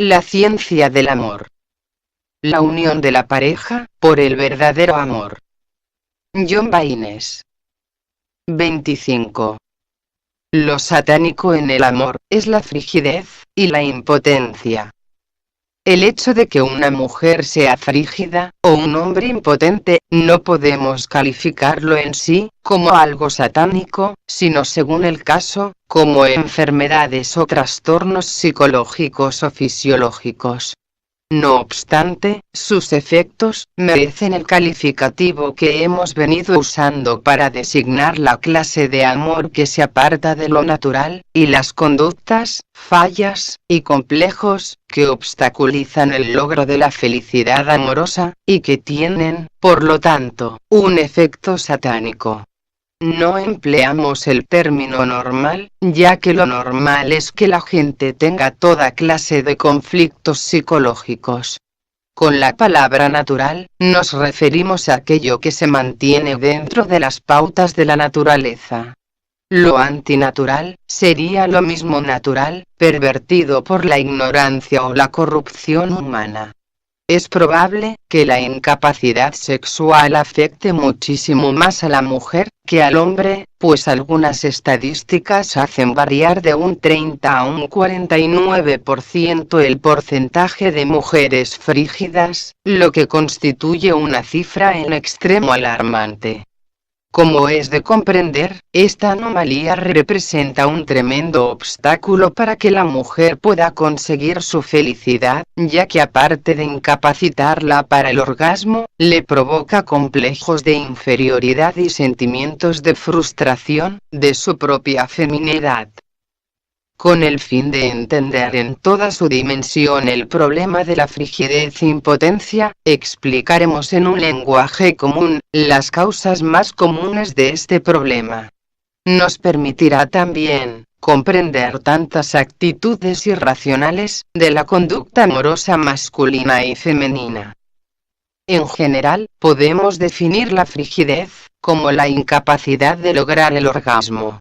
La ciencia del amor. La unión de la pareja, por el verdadero amor. John Baynes. 25. Lo satánico en el amor, es la frigidez, y la impotencia. El hecho de que una mujer sea frígida, o un hombre impotente, no podemos calificarlo en sí, como algo satánico, sino según el caso, como enfermedades o trastornos psicológicos o fisiológicos. No obstante, sus efectos merecen el calificativo que hemos venido usando para designar la clase de amor que se aparta de lo natural, y las conductas, fallas, y complejos, que obstaculizan el logro de la felicidad amorosa, y que tienen, por lo tanto, un efecto satánico. No empleamos el término normal, ya que lo normal es que la gente tenga toda clase de conflictos psicológicos. Con la palabra natural, nos referimos a aquello que se mantiene dentro de las pautas de la naturaleza. Lo antinatural, sería lo mismo natural, pervertido por la ignorancia o la corrupción humana. Es probable que la incapacidad sexual afecte muchísimo más a la mujer que al hombre, pues algunas estadísticas hacen variar de un 30 a un 49% el porcentaje de mujeres frígidas, lo que constituye una cifra en extremo alarmante. Como es de comprender, esta anomalía representa un tremendo obstáculo para que la mujer pueda conseguir su felicidad, ya que aparte de incapacitarla para el orgasmo, le provoca complejos de inferioridad y sentimientos de frustración de su propia feminidad. Con el fin de entender en toda su dimensión el problema de la frigidez e impotencia, explicaremos en un lenguaje común las causas más comunes de este problema. Nos permitirá también comprender tantas actitudes irracionales de la conducta amorosa masculina y femenina. En general, podemos definir la frigidez como la incapacidad de lograr el orgasmo.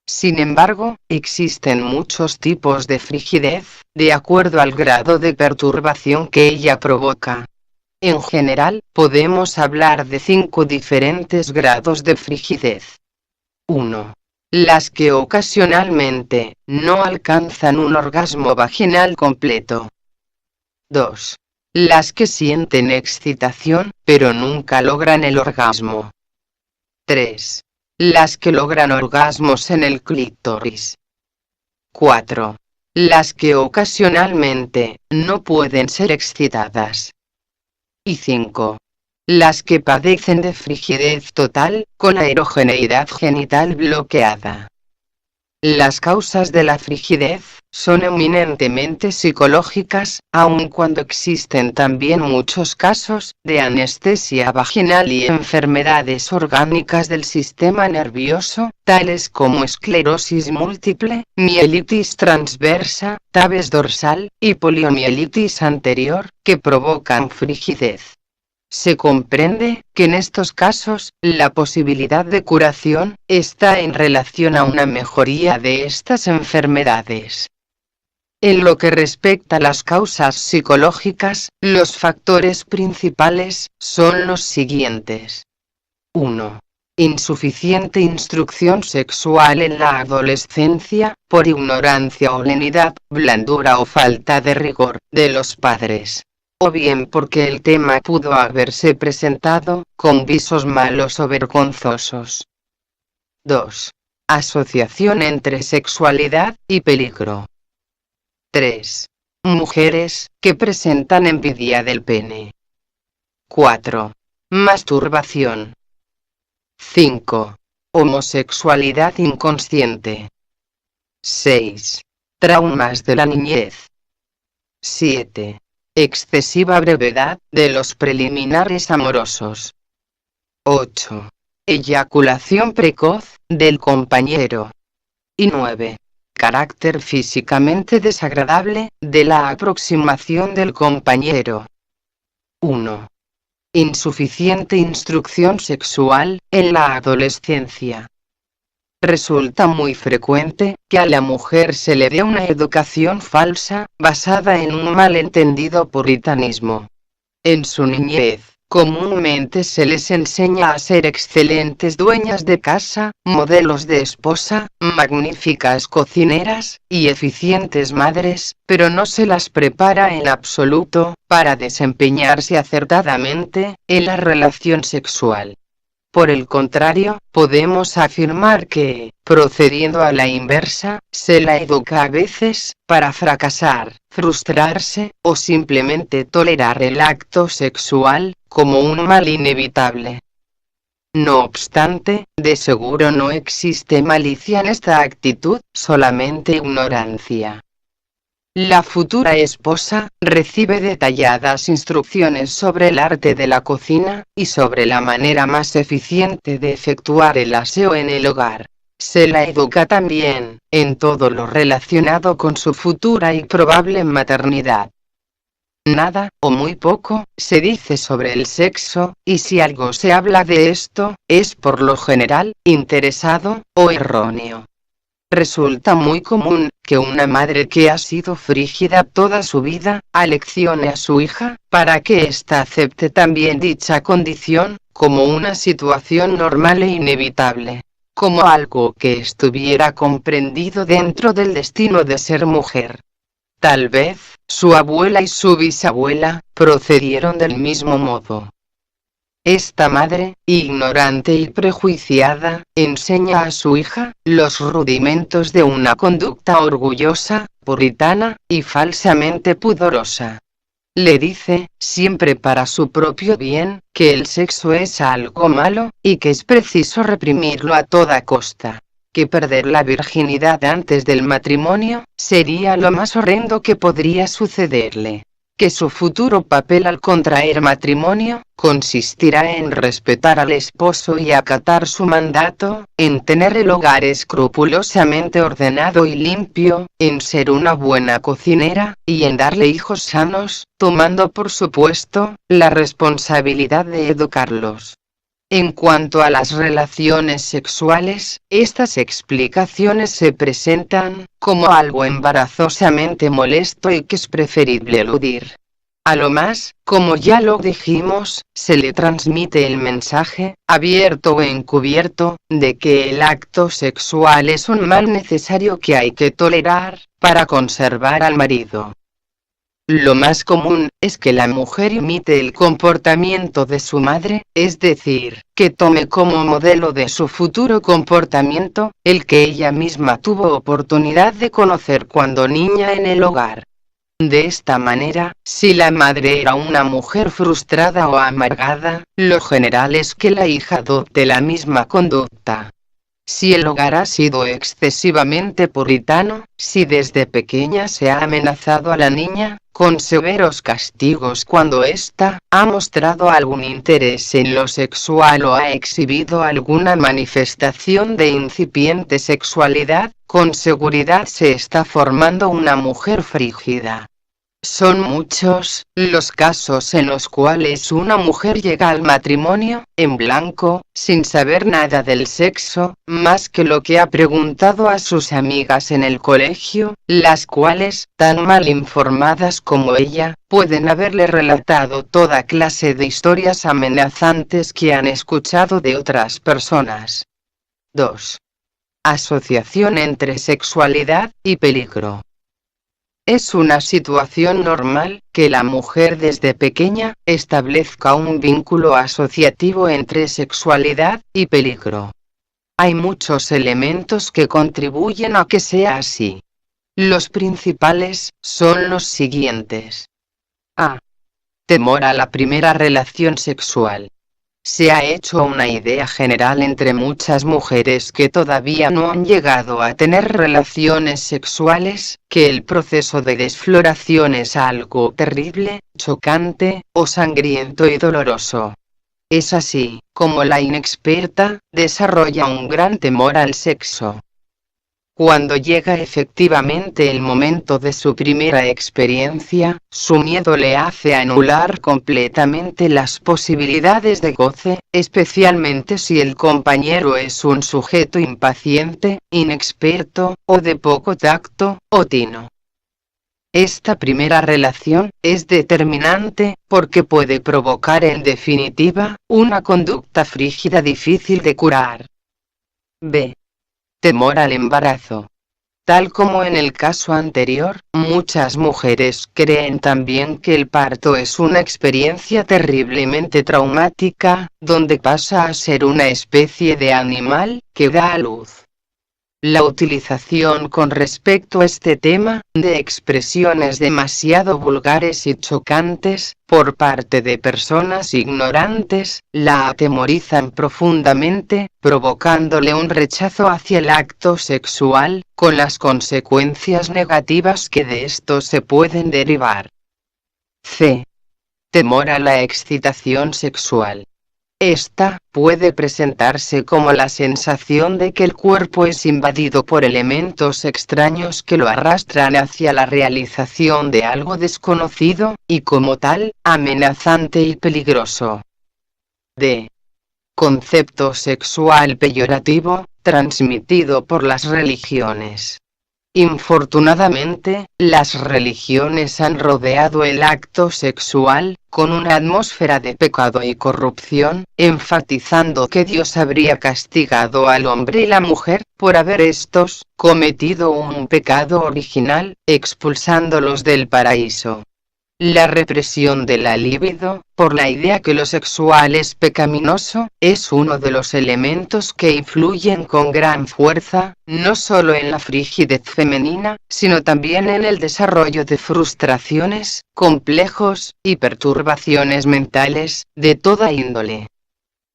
Sin embargo, existen muchos tipos de frigidez, de acuerdo al grado de perturbación que ella provoca. En general, podemos hablar de 5 diferentes grados de frigidez. 1. Las que ocasionalmente no alcanzan un orgasmo vaginal completo. 2. Las que sienten excitación, pero nunca logran el orgasmo. 3. Las que logran orgasmos en el clítoris. 4. Las que ocasionalmente no pueden ser excitadas. Y 5. Las que padecen de frigidez total, con la erogeneidad genital bloqueada. Las causas de la frigidez son eminentemente psicológicas, aun cuando existen también muchos casos de anestesia vaginal y enfermedades orgánicas del sistema nervioso, tales como esclerosis múltiple, mielitis transversa, tabes dorsal, y poliomielitis anterior, que provocan frigidez. Se comprende que en estos casos, la posibilidad de curación está en relación a una mejoría de estas enfermedades. En lo que respecta a las causas psicológicas, los factores principales son los siguientes. 1. Insuficiente instrucción sexual en la adolescencia, por ignorancia o lenidad, blandura o falta de rigor de los padres. O bien porque el tema pudo haberse presentado con visos malos o vergonzosos. 2. Asociación entre sexualidad y peligro. 3. Mujeres que presentan envidia del pene. 4. Masturbación. 5. Homosexualidad inconsciente. 6. Traumas de la niñez. 7. Excesiva brevedad de los preliminares amorosos. 8. Eyaculación precoz del compañero. Y 9. Carácter físicamente desagradable de la aproximación del compañero. 1. Insuficiente instrucción sexual en la adolescencia. Resulta muy frecuente que a la mujer se le dé una educación falsa, basada en un malentendido puritanismo. En su niñez, comúnmente se les enseña a ser excelentes dueñas de casa, modelos de esposa, magníficas cocineras, y eficientes madres, pero no se las prepara en absoluto para desempeñarse acertadamente en la relación sexual. Por el contrario, podemos afirmar que, procediendo a la inversa, se la educa a veces, para fracasar, frustrarse, o simplemente tolerar el acto sexual, como un mal inevitable. No obstante, de seguro no existe malicia en esta actitud, solamente ignorancia. La futura esposa recibe detalladas instrucciones sobre el arte de la cocina, y sobre la manera más eficiente de efectuar el aseo en el hogar. Se la educa también, en todo lo relacionado con su futura y probable maternidad. Nada, o muy poco, se dice sobre el sexo, y si algo se habla de esto, es por lo general, interesado, o erróneo. Resulta muy común que una madre que ha sido frígida toda su vida, aleccione a su hija, para que ésta acepte también dicha condición, como una situación normal e inevitable, como algo que estuviera comprendido dentro del destino de ser mujer. Tal vez, su abuela y su bisabuela, procedieron del mismo modo. Esta madre, ignorante y prejuiciada, enseña a su hija los rudimentos de una conducta orgullosa, puritana, y falsamente pudorosa. Le dice, siempre para su propio bien, que el sexo es algo malo, y que es preciso reprimirlo a toda costa. Que perder la virginidad antes del matrimonio sería lo más horrendo que podría sucederle. Que su futuro papel al contraer matrimonio consistirá en respetar al esposo y acatar su mandato, en tener el hogar escrupulosamente ordenado y limpio, en ser una buena cocinera, y en darle hijos sanos, tomando por supuesto la responsabilidad de educarlos. En cuanto a las relaciones sexuales, estas explicaciones se presentan como algo embarazosamente molesto y que es preferible eludir. A lo más, como ya lo dijimos, se le transmite el mensaje, abierto o encubierto, de que el acto sexual es un mal necesario que hay que tolerar, para conservar al marido. Lo más común es que la mujer imite el comportamiento de su madre, es decir, que tome como modelo de su futuro comportamiento, el que ella misma tuvo oportunidad de conocer cuando niña en el hogar. De esta manera, si la madre era una mujer frustrada o amargada, lo general es que la hija adopte la misma conducta. Si el hogar ha sido excesivamente puritano, si desde pequeña se ha amenazado a la niña con severos castigos cuando ésta ha mostrado algún interés en lo sexual o ha exhibido alguna manifestación de incipiente sexualidad, con seguridad se está formando una mujer frígida. Son muchos los casos en los cuales una mujer llega al matrimonio, en blanco, sin saber nada del sexo, más que lo que ha preguntado a sus amigas en el colegio, las cuales, tan mal informadas como ella, pueden haberle relatado toda clase de historias amenazantes que han escuchado de otras personas. 2. Asociación entre sexualidad y peligro. Es una situación normal que la mujer desde pequeña establezca un vínculo asociativo entre sexualidad y peligro. Hay muchos elementos que contribuyen a que sea así. Los principales son los siguientes. A. Temor a la primera relación sexual. Se ha hecho una idea general entre muchas mujeres que todavía no han llegado a tener relaciones sexuales, que el proceso de desfloración es algo terrible, chocante, o sangriento y doloroso. Es así, como la inexperta, desarrolla un gran temor al sexo. Cuando llega efectivamente el momento de su primera experiencia, su miedo le hace anular completamente las posibilidades de goce, especialmente si el compañero es un sujeto impaciente, inexperto, o de poco tacto, o tino. Esta primera relación es determinante, porque puede provocar en definitiva, una conducta frígida difícil de curar. B. Temor al embarazo. Tal como en el caso anterior, muchas mujeres creen también que el parto es una experiencia terriblemente traumática, donde pasa a ser una especie de animal que da a luz. La utilización con respecto a este tema, de expresiones demasiado vulgares y chocantes, por parte de personas ignorantes, la atemorizan profundamente, provocándole un rechazo hacia el acto sexual, con las consecuencias negativas que de esto se pueden derivar. C. Temor a la excitación sexual. Esta puede presentarse como la sensación de que el cuerpo es invadido por elementos extraños que lo arrastran hacia la realización de algo desconocido, y como tal, amenazante y peligroso. D. Concepto sexual peyorativo, transmitido por las religiones. Infortunadamente, las religiones han rodeado el acto sexual con una atmósfera de pecado y corrupción, enfatizando que Dios habría castigado al hombre y la mujer por haber estos cometido un pecado original, expulsándolos del paraíso. La represión de la libido, por la idea que lo sexual es pecaminoso, es uno de los elementos que influyen con gran fuerza, no solo en la frigidez femenina, sino también en el desarrollo de frustraciones, complejos, y perturbaciones mentales, de toda índole.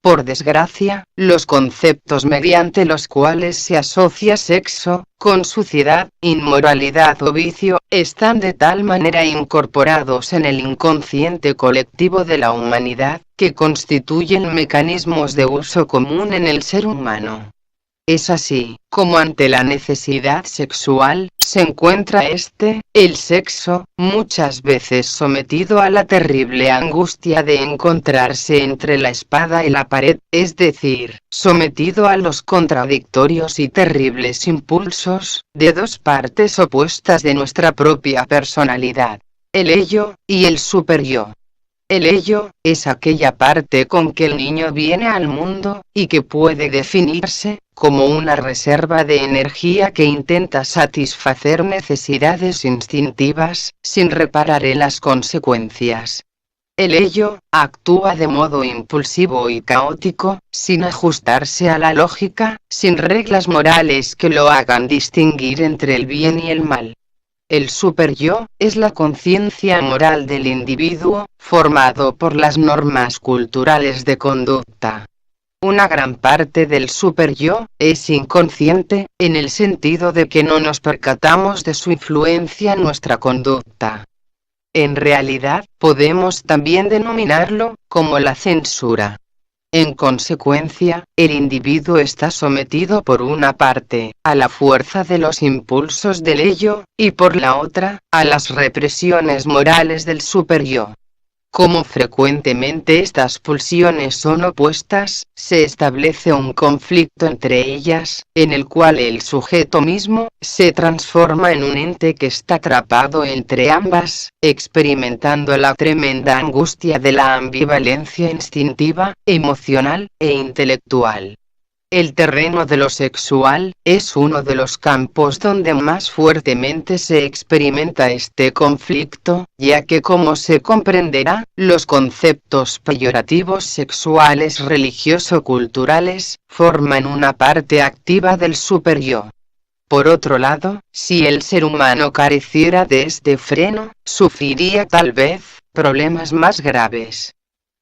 Por desgracia, los conceptos mediante los cuales se asocia sexo, con suciedad, inmoralidad o vicio, están de tal manera incorporados en el inconsciente colectivo de la humanidad, que constituyen mecanismos de uso común en el ser humano. Es así, como ante la necesidad sexual, se encuentra el sexo, muchas veces sometido a la terrible angustia de encontrarse entre la espada y la pared, es decir, sometido a los contradictorios y terribles impulsos, de dos partes opuestas de nuestra propia personalidad, el ello, y el superyo. El ello, es aquella parte con que el niño viene al mundo, y que puede definirse como una reserva de energía que intenta satisfacer necesidades instintivas, sin reparar en las consecuencias. El ello, actúa de modo impulsivo y caótico, sin ajustarse a la lógica, sin reglas morales que lo hagan distinguir entre el bien y el mal. El superyo, es la conciencia moral del individuo, formado por las normas culturales de conducta. Una gran parte del superyo, es inconsciente, en el sentido de que no nos percatamos de su influencia en nuestra conducta. En realidad, podemos también denominarlo, como la censura. En consecuencia, el individuo está sometido por una parte, a la fuerza de los impulsos del ello, y por la otra, a las represiones morales del superyo. Como frecuentemente estas pulsiones son opuestas, se establece un conflicto entre ellas, en el cual el sujeto mismo se transforma en un ente que está atrapado entre ambas, experimentando la tremenda angustia de la ambivalencia instintiva, emocional e intelectual. El terreno de lo sexual es uno de los campos donde más fuertemente se experimenta este conflicto, ya que, como se comprenderá, los conceptos peyorativos sexuales religioso-culturales forman una parte activa del superyo. Por otro lado, si el ser humano careciera de este freno, sufriría tal vez problemas más graves.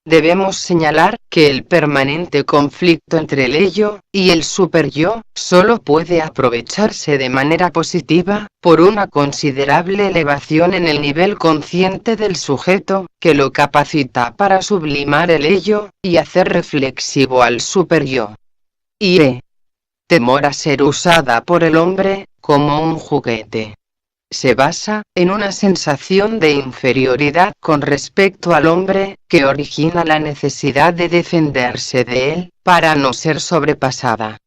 Debemos señalar que el permanente conflicto entre el ello y el superyo solo puede aprovecharse de manera positiva por una considerable elevación en el nivel consciente del sujeto, que lo capacita para sublimar el ello y hacer reflexivo al superyo. Y Temor a ser usada por el hombre, como un juguete. Se basa en una sensación de inferioridad con respecto al hombre, que origina la necesidad de defenderse de él, para no ser sobrepasada.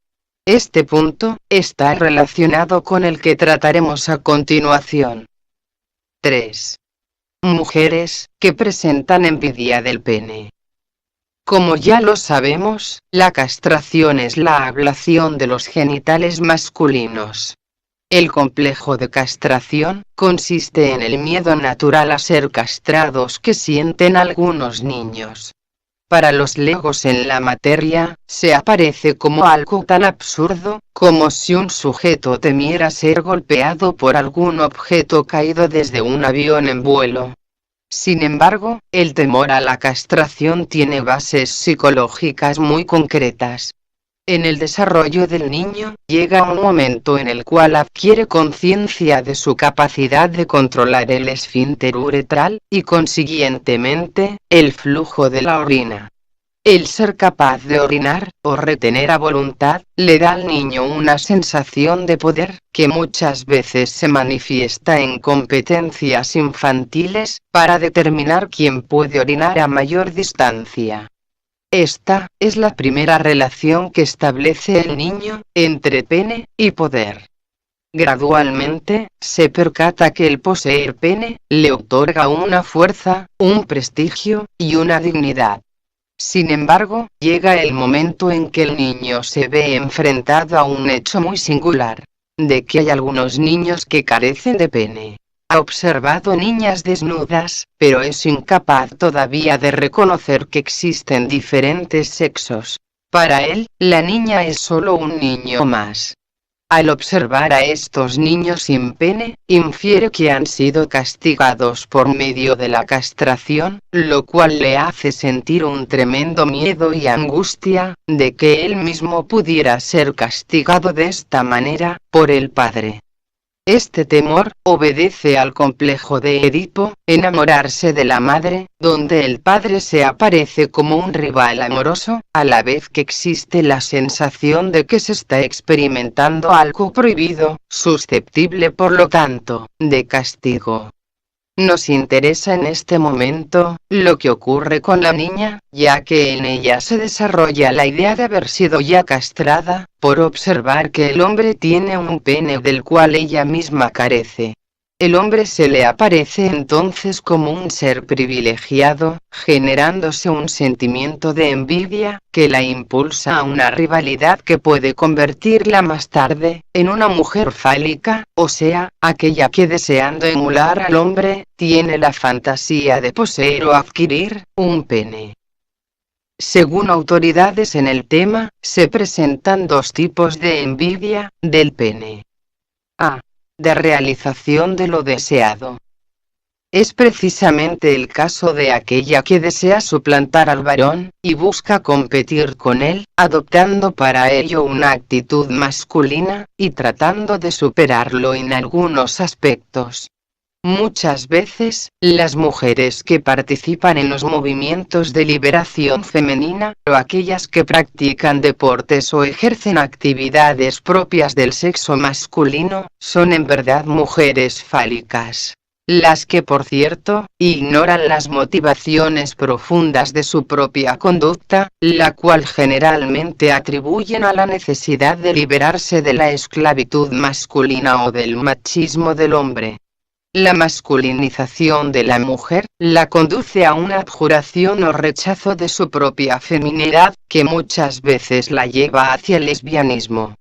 Este punto está relacionado con el que trataremos a continuación. 3. Mujeres que presentan envidia del pene. Como ya lo sabemos, la castración es la ablación de los genitales masculinos. El complejo de castración consiste en el miedo natural a ser castrados que sienten algunos niños. Para los legos en la materia, se aparece como algo tan absurdo, como si un sujeto temiera ser golpeado por algún objeto caído desde un avión en vuelo. Sin embargo, el temor a la castración tiene bases psicológicas muy concretas. En el desarrollo del niño, llega un momento en el cual adquiere conciencia de su capacidad de controlar el esfínter uretral, y consiguientemente, el flujo de la orina. El ser capaz de orinar, o retener a voluntad, le da al niño una sensación de poder, que muchas veces se manifiesta en competencias infantiles, para determinar quién puede orinar a mayor distancia. Esta es la primera relación que establece el niño entre pene y poder. Gradualmente, se percata que el poseer pene le otorga una fuerza, un prestigio y una dignidad. Sin embargo, llega el momento en que el niño se ve enfrentado a un hecho muy singular, de que hay algunos niños que carecen de pene. Ha observado niñas desnudas, pero es incapaz todavía de reconocer que existen diferentes sexos. Para él, la niña es solo un niño más. Al observar a estos niños sin pene, infiere que han sido castigados por medio de la castración, lo cual le hace sentir un tremendo miedo y angustia, de que él mismo pudiera ser castigado de esta manera, por el padre. Este temor obedece al complejo de Edipo, enamorarse de la madre, donde el padre se aparece como un rival amoroso, a la vez que existe la sensación de que se está experimentando algo prohibido, susceptible por lo tanto, de castigo. Nos interesa en este momento lo que ocurre con la niña, ya que en ella se desarrolla la idea de haber sido ya castrada, por observar que el hombre tiene un pene del cual ella misma carece. El hombre se le aparece entonces como un ser privilegiado, generándose un sentimiento de envidia, que la impulsa a una rivalidad que puede convertirla más tarde, en una mujer fálica, o sea, aquella que deseando emular al hombre, tiene la fantasía de poseer o adquirir un pene. Según autoridades en el tema, se presentan dos tipos de envidia del pene. A. De realización de lo deseado. Es precisamente el caso de aquella que desea suplantar al varón, y busca competir con él, adoptando para ello una actitud masculina, y tratando de superarlo en algunos aspectos. Muchas veces, las mujeres que participan en los movimientos de liberación femenina, o aquellas que practican deportes o ejercen actividades propias del sexo masculino, son en verdad mujeres fálicas. Las que, por cierto, ignoran las motivaciones profundas de su propia conducta, la cual generalmente atribuyen a la necesidad de liberarse de la esclavitud masculina o del machismo del hombre. La masculinización de la mujer la conduce a una abjuración o rechazo de su propia feminidad, que muchas veces la lleva hacia el lesbianismo.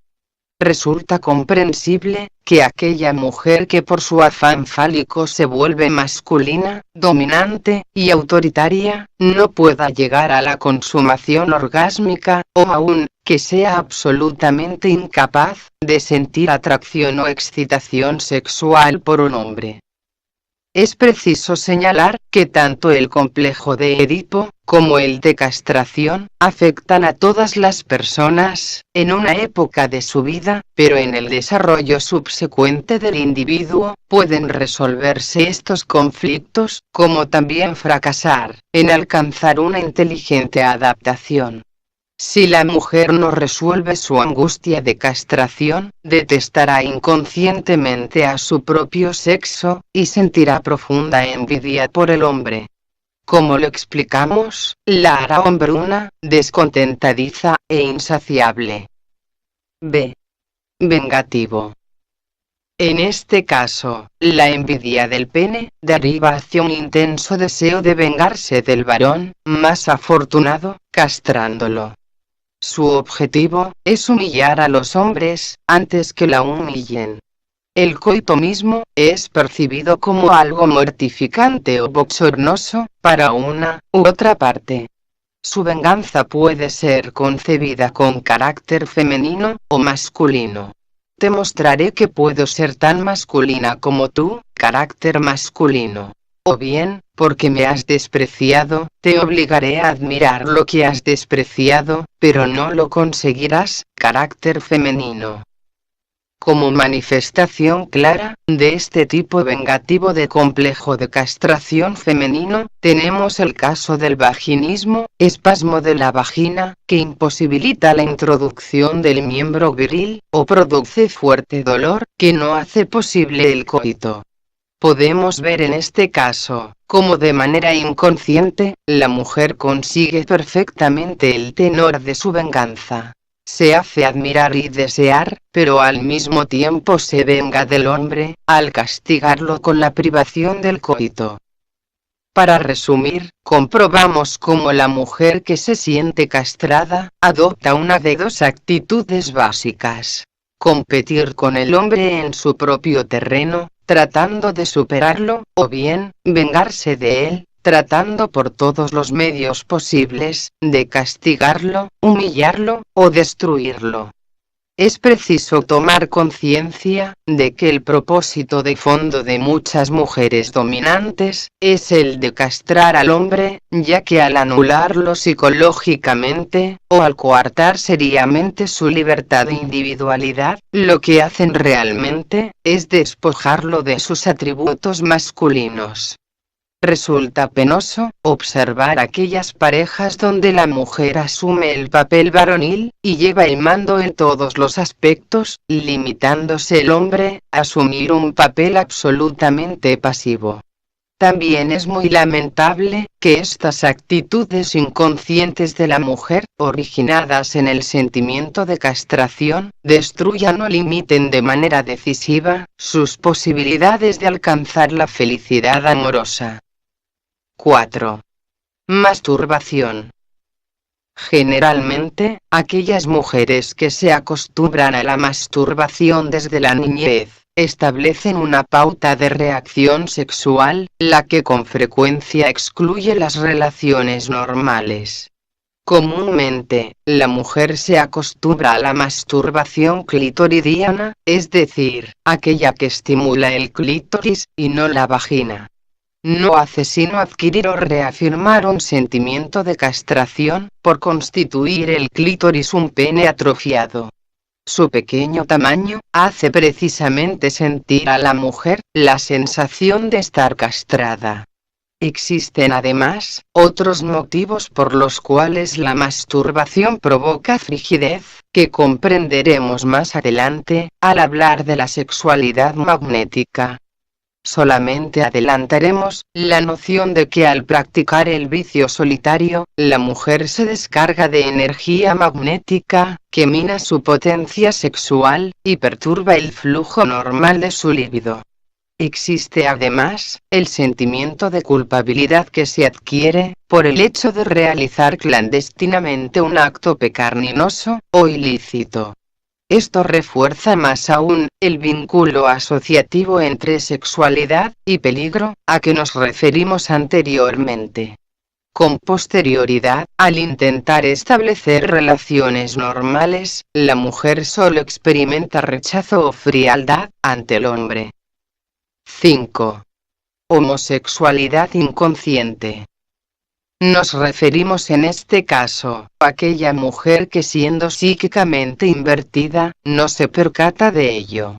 Resulta comprensible que aquella mujer que por su afán fálico se vuelve masculina, dominante y autoritaria, no pueda llegar a la consumación orgásmica, o aún, que sea absolutamente incapaz de sentir atracción o excitación sexual por un hombre. Es preciso señalar que tanto el complejo de Edipo, como el de castración, afectan a todas las personas, en una época de su vida, pero en el desarrollo subsecuente del individuo, pueden resolverse estos conflictos, como también fracasar en alcanzar una inteligente adaptación. Si la mujer no resuelve su angustia de castración, detestará inconscientemente a su propio sexo, y sentirá profunda envidia por el hombre. Como lo explicamos, la hará hombruna, descontentadiza e insaciable. B. Vengativo. En este caso, la envidia del pene deriva hacia un intenso deseo de vengarse del varón más afortunado, castrándolo. Su objetivo es humillar a los hombres antes que la humillen. El coito mismo es percibido como algo mortificante o bochornoso para una u otra parte. Su venganza puede ser concebida con carácter femenino o masculino. Te mostraré que puedo ser tan masculina como tú, carácter masculino. O bien, porque me has despreciado, te obligaré a admirar lo que has despreciado, pero no lo conseguirás, carácter femenino. Como manifestación clara de este tipo vengativo de complejo de castración femenino, tenemos el caso del vaginismo, espasmo de la vagina, que imposibilita la introducción del miembro viril, o produce fuerte dolor, que no hace posible el coito. Podemos ver en este caso, cómo de manera inconsciente, la mujer consigue perfectamente el tenor de su venganza. Se hace admirar y desear, pero al mismo tiempo se venga del hombre, al castigarlo con la privación del coito. Para resumir, comprobamos cómo la mujer que se siente castrada, adopta una de dos actitudes básicas. Competir con el hombre en su propio terreno, tratando de superarlo, o bien, vengarse de él, tratando por todos los medios posibles, de castigarlo, humillarlo, o destruirlo. Es preciso tomar conciencia de que el propósito de fondo de muchas mujeres dominantes es el de castrar al hombre, ya que al anularlo psicológicamente, o al coartar seriamente su libertad e individualidad, lo que hacen realmente es despojarlo de sus atributos masculinos. Resulta penoso observar aquellas parejas donde la mujer asume el papel varonil y lleva el mando en todos los aspectos, limitándose el hombre a asumir un papel absolutamente pasivo. También es muy lamentable que estas actitudes inconscientes de la mujer, originadas en el sentimiento de castración, destruyan o limiten de manera decisiva sus posibilidades de alcanzar la felicidad amorosa. 4. Masturbación. Generalmente, aquellas mujeres que se acostumbran a la masturbación desde la niñez, establecen una pauta de reacción sexual, la que con frecuencia excluye las relaciones normales. Comúnmente, la mujer se acostumbra a la masturbación clitoridiana, es decir, aquella que estimula el clítoris, y no la vagina. No hace sino adquirir o reafirmar un sentimiento de castración, por constituir el clítoris un pene atrofiado. Su pequeño tamaño hace precisamente sentir a la mujer la sensación de estar castrada. Existen además otros motivos por los cuales la masturbación provoca frigidez, que comprenderemos más adelante, al hablar de la sexualidad magnética. Solamente adelantaremos la noción de que al practicar el vicio solitario, la mujer se descarga de energía magnética, que mina su potencia sexual, y perturba el flujo normal de su líbido. Existe además, el sentimiento de culpabilidad que se adquiere, por el hecho de realizar clandestinamente un acto pecaminoso, o ilícito. Esto refuerza más aún el vínculo asociativo entre sexualidad y peligro, a que nos referimos anteriormente. Con posterioridad, al intentar establecer relaciones normales, la mujer solo experimenta rechazo o frialdad ante el hombre. 5. Homosexualidad inconsciente. Nos referimos en este caso a aquella mujer que, siendo psíquicamente invertida, no se percata de ello.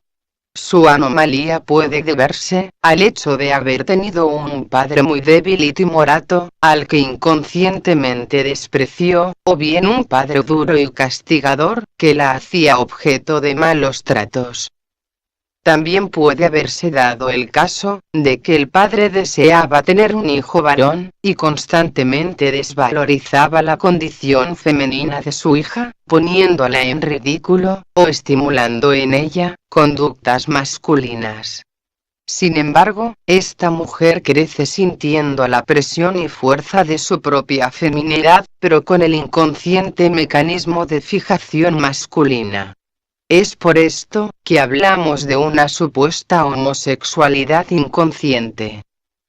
Su anomalía puede deberse al hecho de haber tenido un padre muy débil y timorato, al que inconscientemente despreció, o bien un padre duro y castigador, que la hacía objeto de malos tratos. También puede haberse dado el caso de que el padre deseaba tener un hijo varón, y constantemente desvalorizaba la condición femenina de su hija, poniéndola en ridículo, o estimulando en ella conductas masculinas. Sin embargo, esta mujer crece sintiendo la presión y fuerza de su propia feminidad, pero con el inconsciente mecanismo de fijación masculina. Es por esto que hablamos de una supuesta homosexualidad inconsciente.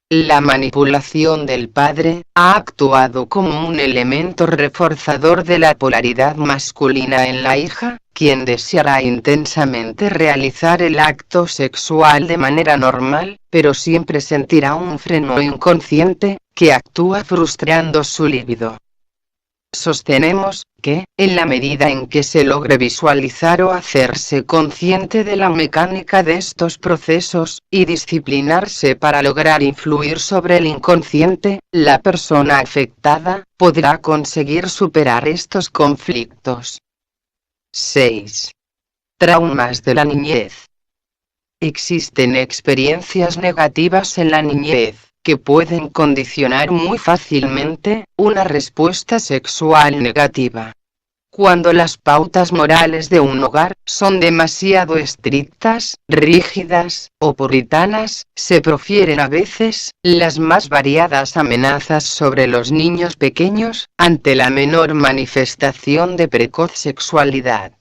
La manipulación del padre ha actuado como un elemento reforzador de la polaridad masculina en la hija, quien deseará intensamente realizar el acto sexual de manera normal, pero siempre sentirá un freno inconsciente que actúa frustrando su libido. Sostenemos que, en la medida en que se logre visualizar o hacerse consciente de la mecánica de estos procesos, y disciplinarse para lograr influir sobre el inconsciente, la persona afectada podrá conseguir superar estos conflictos. 6. Traumas de la niñez. Existen experiencias negativas en la niñez que pueden condicionar muy fácilmente una respuesta sexual negativa. Cuando las pautas morales de un hogar son demasiado estrictas, rígidas o puritanas, se profieren a veces las más variadas amenazas sobre los niños pequeños, ante la menor manifestación de precoz sexualidad.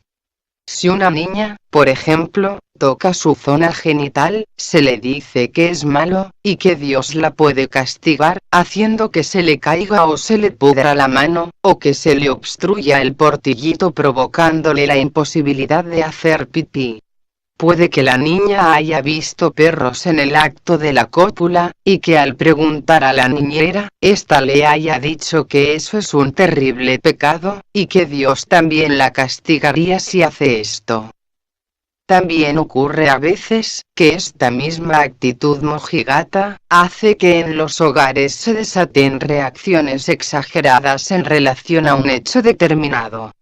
Si una niña, por ejemplo, toca su zona genital, se le dice que es malo, y que Dios la puede castigar, haciendo que se le caiga o se le pudra la mano, o que se le obstruya el portillito provocándole la imposibilidad de hacer pipí. Puede que la niña haya visto perros en el acto de la cópula, y que al preguntar a la niñera, ésta le haya dicho que eso es un terrible pecado, y que Dios también la castigaría si hace esto. También ocurre a veces que esta misma actitud mojigata hace que en los hogares se desaten reacciones exageradas en relación a un hecho determinado.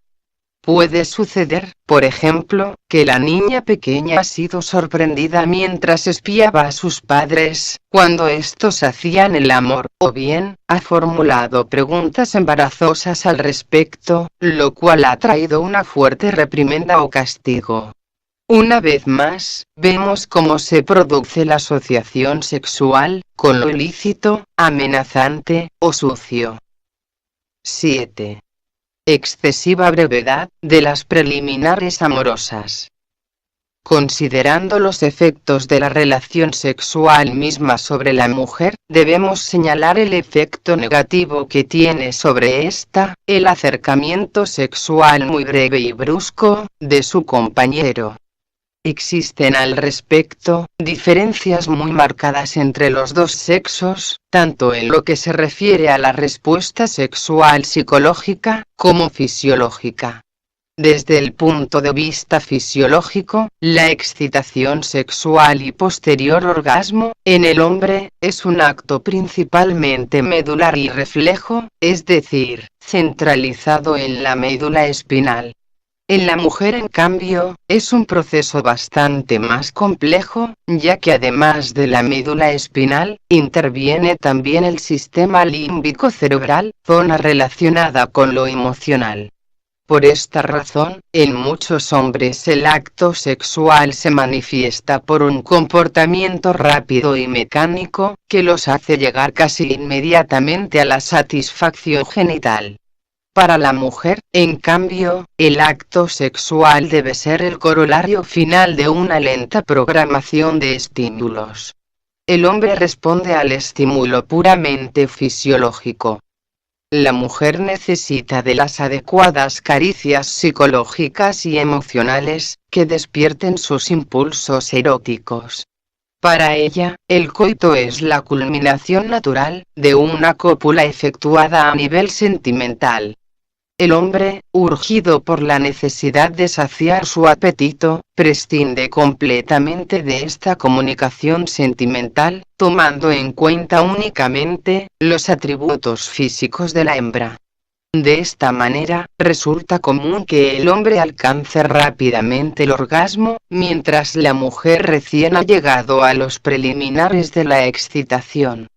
Puede suceder, por ejemplo, que la niña pequeña ha sido sorprendida mientras espiaba a sus padres, cuando estos hacían el amor, o bien, ha formulado preguntas embarazosas al respecto, lo cual ha traído una fuerte reprimenda o castigo. Una vez más, vemos cómo se produce la asociación sexual con lo ilícito, amenazante o sucio. 7. Excesiva brevedad de las preliminares amorosas. Considerando los efectos de la relación sexual misma sobre la mujer, debemos señalar el efecto negativo que tiene sobre ésta, el acercamiento sexual muy breve y brusco, de su compañero. Existen al respecto diferencias muy marcadas entre los dos sexos, tanto en lo que se refiere a la respuesta sexual psicológica, como fisiológica. Desde el punto de vista fisiológico, la excitación sexual y posterior orgasmo, en el hombre, es un acto principalmente medular y reflejo, es decir, centralizado en la médula espinal. En la mujer, en cambio, es un proceso bastante más complejo, ya que además de la médula espinal, interviene también el sistema límbico cerebral, zona relacionada con lo emocional. Por esta razón, en muchos hombres el acto sexual se manifiesta por un comportamiento rápido y mecánico, que los hace llegar casi inmediatamente a la satisfacción genital. Para la mujer, en cambio, el acto sexual debe ser el corolario final de una lenta programación de estímulos. El hombre responde al estímulo puramente fisiológico. La mujer necesita de las adecuadas caricias psicológicas y emocionales, que despierten sus impulsos eróticos. Para ella, el coito es la culminación natural de una cópula efectuada a nivel sentimental. El hombre, urgido por la necesidad de saciar su apetito, prescinde completamente de esta comunicación sentimental, tomando en cuenta únicamente los atributos físicos de la hembra. De esta manera, resulta común que el hombre alcance rápidamente el orgasmo, mientras la mujer recién ha llegado a los preliminares de la excitación.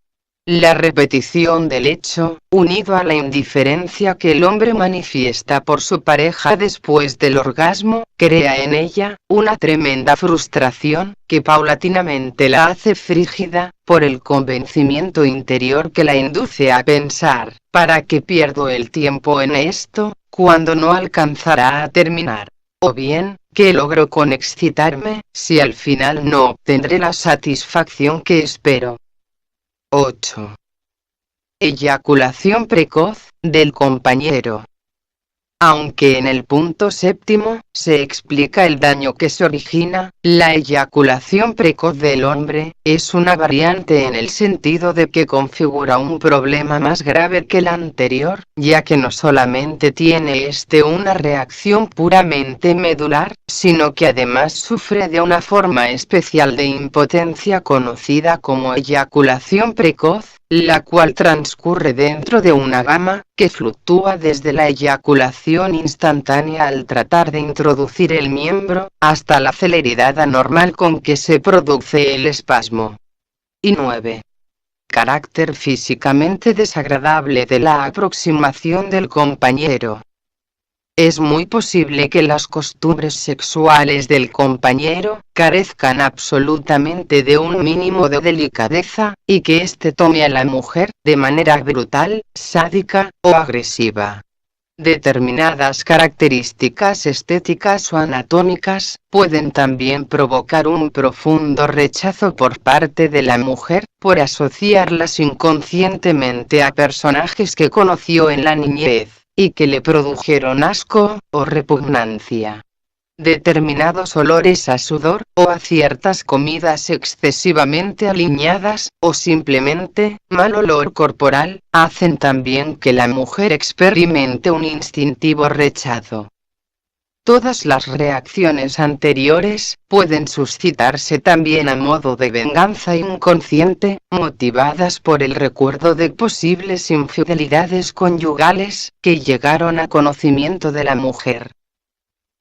La repetición del hecho, unido a la indiferencia que el hombre manifiesta por su pareja después del orgasmo, crea en ella una tremenda frustración, que paulatinamente la hace frígida, por el convencimiento interior que la induce a pensar: ¿para qué pierdo el tiempo en esto, cuando no alcanzará a terminar? O bien, ¿qué logro con excitarme, si al final no obtendré la satisfacción que espero? 8. Eyaculación precoz del compañero. Aunque en el punto séptimo se explica el daño que se origina, la eyaculación precoz del hombre es una variante en el sentido de que configura un problema más grave que el anterior, ya que no solamente tiene una reacción puramente medular, sino que además sufre de una forma especial de impotencia conocida como eyaculación precoz, la cual transcurre dentro de una gama que fluctúa desde la eyaculación instantánea al tratar de introducir el miembro, hasta la celeridad anormal con que se produce el espasmo. Y 9. Carácter físicamente desagradable de la aproximación del compañero. Es muy posible que las costumbres sexuales del compañero carezcan absolutamente de un mínimo de delicadeza, y que éste tome a la mujer de manera brutal, sádica o agresiva. Determinadas características estéticas o anatómicas pueden también provocar un profundo rechazo por parte de la mujer, por asociarlas inconscientemente a personajes que conoció en la niñez y que le produjeron asco o repugnancia. Determinados olores a sudor, o a ciertas comidas excesivamente aliñadas, o simplemente mal olor corporal, hacen también que la mujer experimente un instintivo rechazo. Todas las reacciones anteriores pueden suscitarse también a modo de venganza inconsciente, motivadas por el recuerdo de posibles infidelidades conyugales que llegaron a conocimiento de la mujer.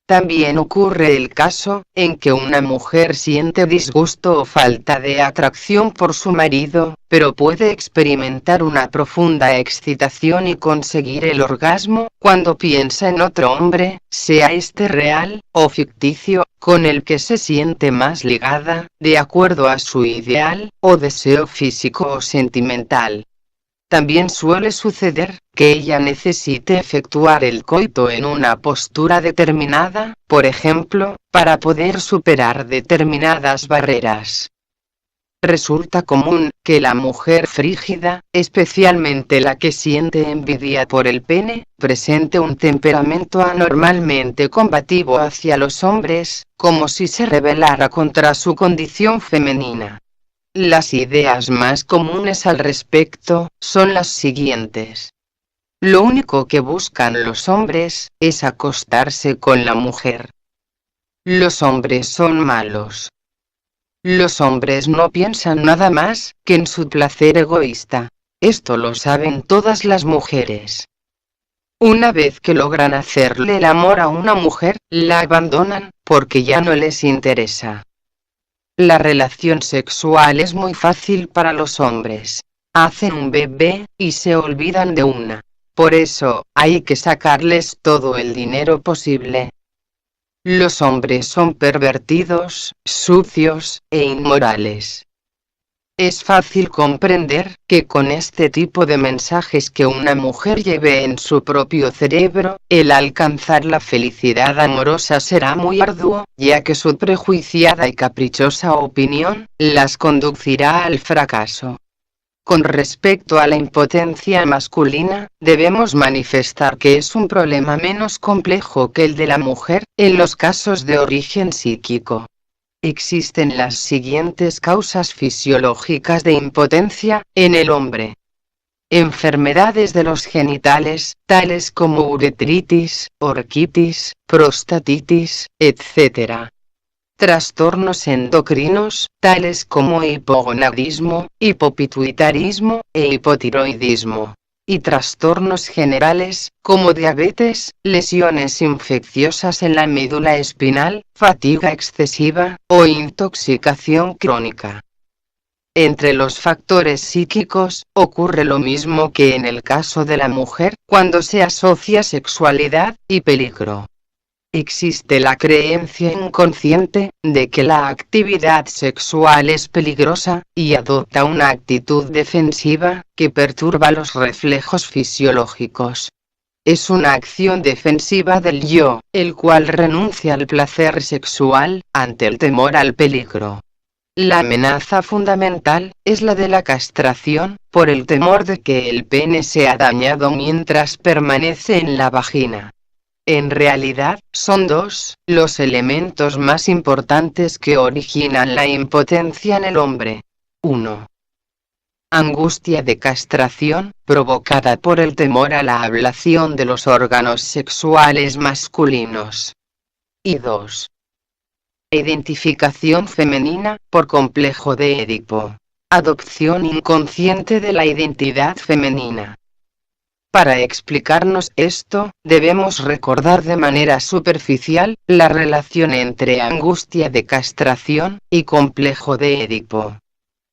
También ocurre el caso en que una mujer siente disgusto o falta de atracción por su marido, pero puede experimentar una profunda excitación y conseguir el orgasmo cuando piensa en otro hombre, sea este real o ficticio, con el que se siente más ligada, de acuerdo a su ideal o deseo físico o sentimental. También suele suceder que ella necesite efectuar el coito en una postura determinada, por ejemplo, para poder superar determinadas barreras. Resulta común que la mujer frígida, especialmente la que siente envidia por el pene, presente un temperamento anormalmente combativo hacia los hombres, como si se rebelara contra su condición femenina. Las ideas más comunes al respecto son las siguientes. Lo único que buscan los hombres es acostarse con la mujer. Los hombres son malos. Los hombres no piensan nada más que en su placer egoísta. Esto lo saben todas las mujeres. Una vez que logran hacerle el amor a una mujer, la abandonan, porque ya no les interesa. La relación sexual es muy fácil para los hombres. Hacen un bebé, y se olvidan de una. Por eso, hay que sacarles todo el dinero posible. Los hombres son pervertidos, sucios, e inmorales. Es fácil comprender que con este tipo de mensajes que una mujer lleve en su propio cerebro, el alcanzar la felicidad amorosa será muy arduo, ya que su prejuiciada y caprichosa opinión las conducirá al fracaso. Con respecto a la impotencia masculina, debemos manifestar que es un problema menos complejo que el de la mujer, en los casos de origen psíquico. Existen las siguientes causas fisiológicas de impotencia en el hombre. Enfermedades de los genitales, tales como uretritis, orquitis, prostatitis, etc. Trastornos endocrinos, tales como hipogonadismo, hipopituitarismo e hipotiroidismo. Y trastornos generales, como diabetes, lesiones infecciosas en la médula espinal, fatiga excesiva, o intoxicación crónica. Entre los factores psíquicos, ocurre lo mismo que en el caso de la mujer, cuando se asocia sexualidad y peligro. Existe la creencia inconsciente de que la actividad sexual es peligrosa, y adopta una actitud defensiva, que perturba los reflejos fisiológicos. Es una acción defensiva del yo, el cual renuncia al placer sexual, ante el temor al peligro. La amenaza fundamental es la de la castración, por el temor de que el pene sea dañado mientras permanece en la vagina. En realidad, son dos los elementos más importantes que originan la impotencia en el hombre. 1. Angustia de castración, provocada por el temor a la ablación de los órganos sexuales masculinos. Y 2. Identificación femenina, por complejo de Édipo. Adopción inconsciente de la identidad femenina. Para explicarnos esto, debemos recordar de manera superficial la relación entre angustia de castración y complejo de Édipo.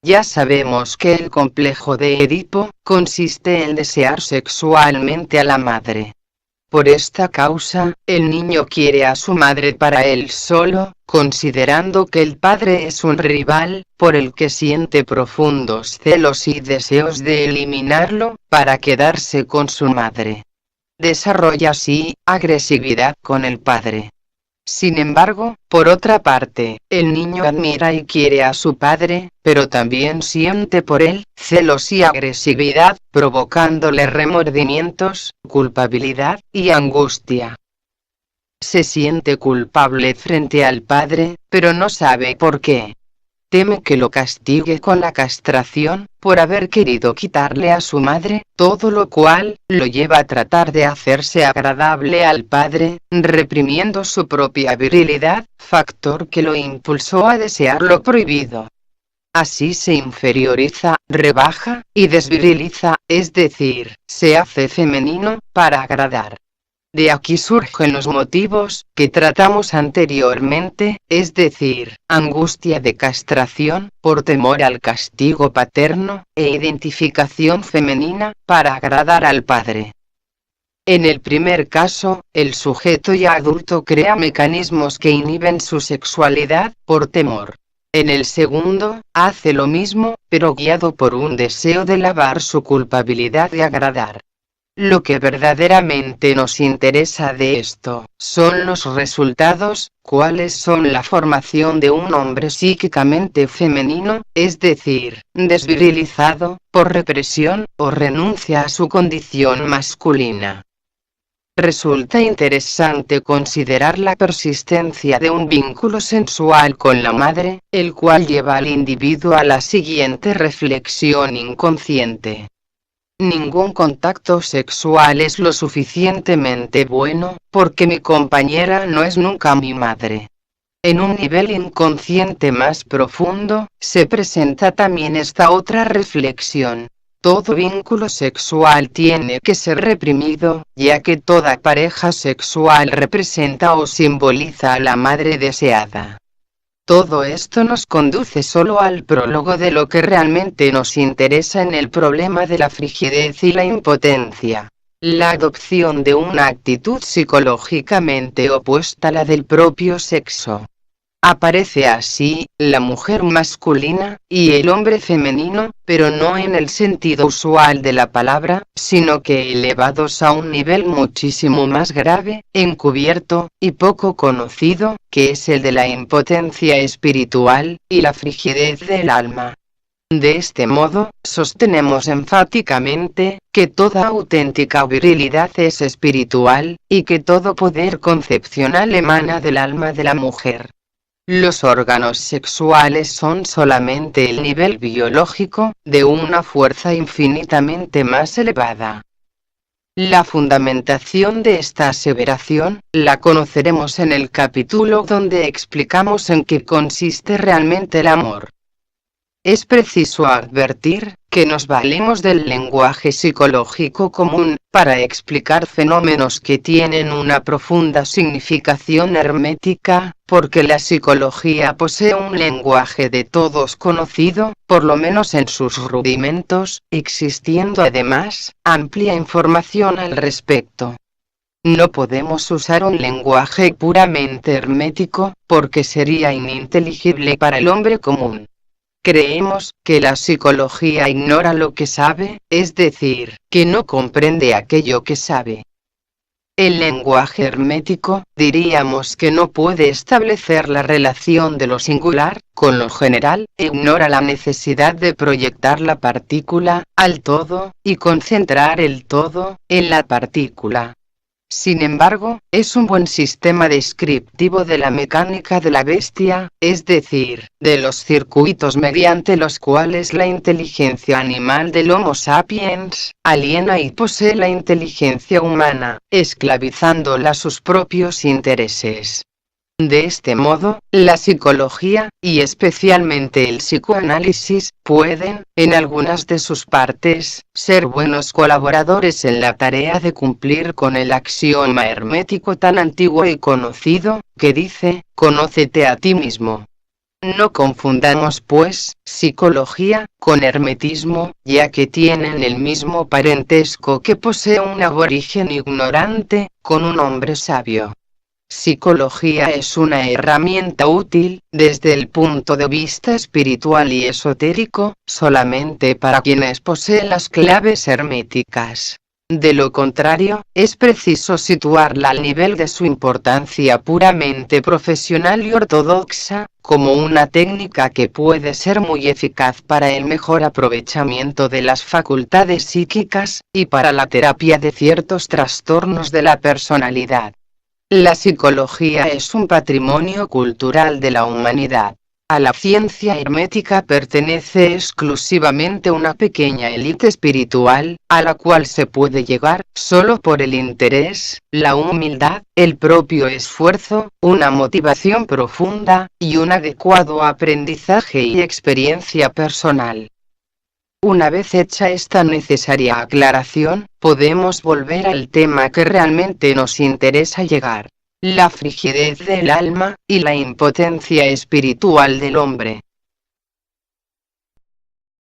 Ya sabemos que el complejo de Édipo consiste en desear sexualmente a la madre. Por esta causa, el niño quiere a su madre para él solo, considerando que el padre es un rival, por el que siente profundos celos y deseos de eliminarlo, para quedarse con su madre. Desarrolla así agresividad con el padre. Sin embargo, por otra parte, el niño admira y quiere a su padre, pero también siente por él celos y agresividad, provocándole remordimientos, culpabilidad y angustia. Se siente culpable frente al padre, pero no sabe por qué. Teme que lo castigue con la castración, por haber querido quitarle a su madre, todo lo cual lo lleva a tratar de hacerse agradable al padre, reprimiendo su propia virilidad, factor que lo impulsó a desear lo prohibido. Así se inferioriza, rebaja, y desviriliza, es decir, se hace femenino, para agradar. De aquí surgen los motivos que tratamos anteriormente, es decir, angustia de castración, por temor al castigo paterno, e identificación femenina, para agradar al padre. En el primer caso, el sujeto ya adulto crea mecanismos que inhiben su sexualidad, por temor. En el segundo, hace lo mismo, pero guiado por un deseo de lavar su culpabilidad de agradar. Lo que verdaderamente nos interesa de esto, son los resultados, cuáles son la formación de un hombre psíquicamente femenino, es decir, desvirilizado, por represión, o renuncia a su condición masculina. Resulta interesante considerar la persistencia de un vínculo sensual con la madre, el cual lleva al individuo a la siguiente reflexión inconsciente. Ningún contacto sexual es lo suficientemente bueno, porque mi compañera no es nunca mi madre. En un nivel inconsciente más profundo, se presenta también esta otra reflexión. Todo vínculo sexual tiene que ser reprimido, ya que toda pareja sexual representa o simboliza a la madre deseada. Todo esto nos conduce solo al prólogo de lo que realmente nos interesa en el problema de la frigidez y la impotencia. La adopción de una actitud psicológicamente opuesta a la del propio sexo. Aparece así, la mujer masculina, y el hombre femenino, pero no en el sentido usual de la palabra, sino que elevados a un nivel muchísimo más grave, encubierto, y poco conocido, que es el de la impotencia espiritual, y la frigidez del alma. De este modo, sostenemos enfáticamente, que toda auténtica virilidad es espiritual, y que todo poder concepcional emana del alma de la mujer. Los órganos sexuales son solamente el nivel biológico de una fuerza infinitamente más elevada. La fundamentación de esta aseveración la conoceremos en el capítulo donde explicamos en qué consiste realmente el amor. Es preciso advertir que nos valemos del lenguaje psicológico común para explicar fenómenos que tienen una profunda significación hermética, porque la psicología posee un lenguaje de todos conocido, por lo menos en sus rudimentos, existiendo además amplia información al respecto. No podemos usar un lenguaje puramente hermético, porque sería ininteligible para el hombre común. Creemos que la psicología ignora lo que sabe, es decir, que no comprende aquello que sabe. El lenguaje hermético, diríamos que no puede establecer la relación de lo singular con lo general, e ignora la necesidad de proyectar la partícula al todo, y concentrar el todo en la partícula. Sin embargo, es un buen sistema descriptivo de la mecánica de la bestia, es decir, de los circuitos mediante los cuales la inteligencia animal del Homo sapiens aliena y posee la inteligencia humana, esclavizándola a sus propios intereses. De este modo, la psicología, y especialmente el psicoanálisis, pueden, en algunas de sus partes, ser buenos colaboradores en la tarea de cumplir con el axioma hermético tan antiguo y conocido, que dice, conócete a ti mismo. No confundamos pues, psicología, con hermetismo, ya que tienen el mismo parentesco que posee un aborigen ignorante, con un hombre sabio. Psicología es una herramienta útil, desde el punto de vista espiritual y esotérico, solamente para quienes poseen las claves herméticas. De lo contrario, es preciso situarla al nivel de su importancia puramente profesional y ortodoxa, como una técnica que puede ser muy eficaz para el mejor aprovechamiento de las facultades psíquicas, y para la terapia de ciertos trastornos de la personalidad. La psicología es un patrimonio cultural de la humanidad. A la ciencia hermética pertenece exclusivamente una pequeña élite espiritual, a la cual se puede llegar solo por el interés, la humildad, el propio esfuerzo, una motivación profunda, y un adecuado aprendizaje y experiencia personal. Una vez hecha esta necesaria aclaración, podemos volver al tema que realmente nos interesa llegar: la frigidez del alma, y la impotencia espiritual del hombre.